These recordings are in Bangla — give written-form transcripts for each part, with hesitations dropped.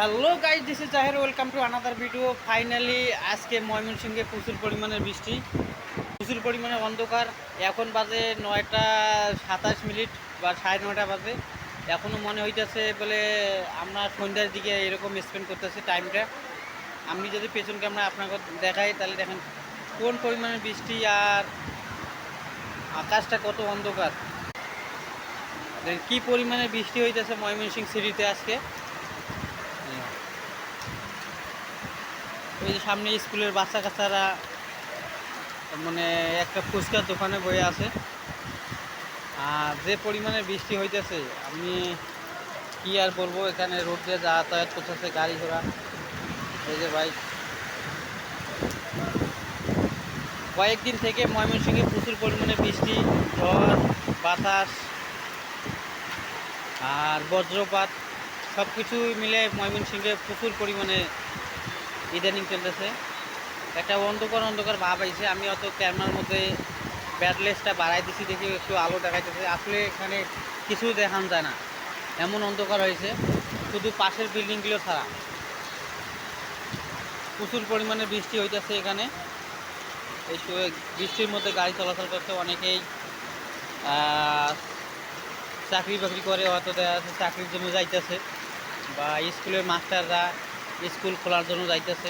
Hello guys, this is Zaher. Welcome to another video. Finally আজকে ময়মনসিংহে প্রচুর পরিমাণে বৃষ্টি, প্রচুর পরিমাণে অন্ধকার। এখন বাজে 9:27 বা 9:30 বাজে। এখনও মনে হইতেছে বলে আমরা সন্ধ্যার দিকে এরকম স্পেন্ড করতেছি টাইমটা। আমি যদি পেছন ক্যামেরা আপনাকে দেখাই তাহলে দেখেন কোন পরিমাণে বৃষ্টি আর আকাশটা কত অন্ধকার। কি পরিমাণে বৃষ্টি হইতেছে ময়মনসিংহ সিটিতে আজকে। ওই যে সামনে স্কুলের বাচ্চা কাচ্চারা মানে একটা ফুচকার দোকানে বসে আছে। আর যে পরিমাণে বৃষ্টি হইতেছে আমি কি আর বলবো। এখানে রোড দিয়ে যাতায়াত করতেছে গাড়ি ঘোড়া। এই যে ভাই, কয়েকদিন থেকে ময়মনসিংহে প্রচুর পরিমাণে বৃষ্টি, ঝড় বাতাস আর বজ্রপাত সব কিছু মিলে ময়মনসিংহে প্রচুর পরিমাণে ইদানিং চলতেছে। একটা অন্ধকার অন্ধকার ভাব আইছে। আমি অত ক্যামেরার মধ্যে ব্যাটলেসটা বাড়াই দিছি দেখি একটু আলো দেখাইতেছে। আসলে এখানে কিছু দেখান যায় না, এমন অন্ধকার হয়েছে, শুধু পাশের বিল্ডিংগুলো ছাড়া। প্রচুর পরিমাণে বৃষ্টি হইতেছে এখানে। এই বৃষ্টির মধ্যে গাড়ি চলাচল করতে অনেকেই চাকরি বাকরি করে, হয়তো দেখা যাচ্ছে চাকরির জন্য যাইতেছে, বা স্কুলের মাস্টাররা স্কুল খোলার জন্য যাইতেছে।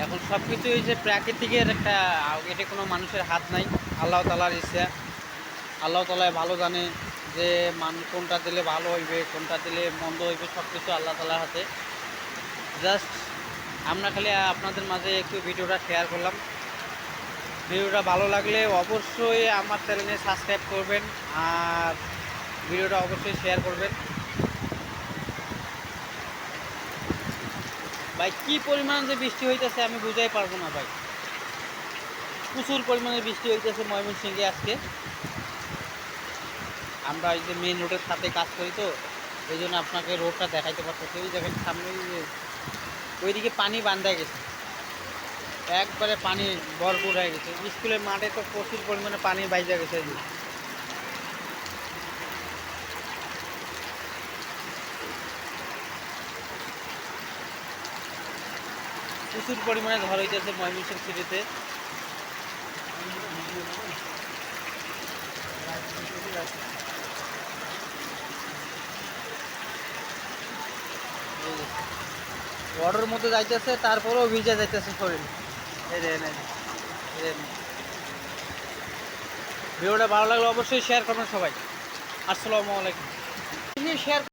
এখন সব কিছু এই যে প্রাকৃতিকের একটা, এটা কোনো মানুষের হাত নাই, আল্লাহ তালার ইচ্ছা। আল্লাহ তালাই ভালো জানে যে কোনটা দিলে ভালো হইবে, কোনটা দিলে মন্দ হইবে, সব কিছু আল্লাহ তালার হাতে। জাস্ট আমরা খালি আপনাদের মাঝে একটু ভিডিওটা শেয়ার করলাম। ভিডিওটা ভালো লাগলে অবশ্যই আমার চ্যানেলে সাবস্ক্রাইব করবেন আর ভিডিওটা অবশ্যই শেয়ার করবেন। ভাই কী পরিমাণ যে বৃষ্টি হইতেছে আমি বুঝাই পারবো না ভাই। প্রচুর পরিমাণে বৃষ্টি হইতেছে ময়মনসিংহে আজকে। আমরা এই যে মেন রোডের সাথে কাজ করি, তো এই জন্য আপনাকে রোডটা দেখাইতে পারতেছি। ওই জায়গায় সামনে ওইদিকে পানি বান্ধা গেছে, একবারে পানি ভরপুর হয়ে গেছে। স্কুলের মাঠে তো প্রচুর পরিমাণে পানি বাইজা গেছে। প্রচুর পরিমাণে ঝড় হইতেছে ময়মনসিংহ সিটিতে। বর্ডার মধ্যে যাইতেছে, তারপরেও ভিজে যাইতেছে শরীর। ভিডিওটা ভালো লাগলে অবশ্যই শেয়ার করবেন সবাই। আসসালামু আলাইকুম। শেয়ার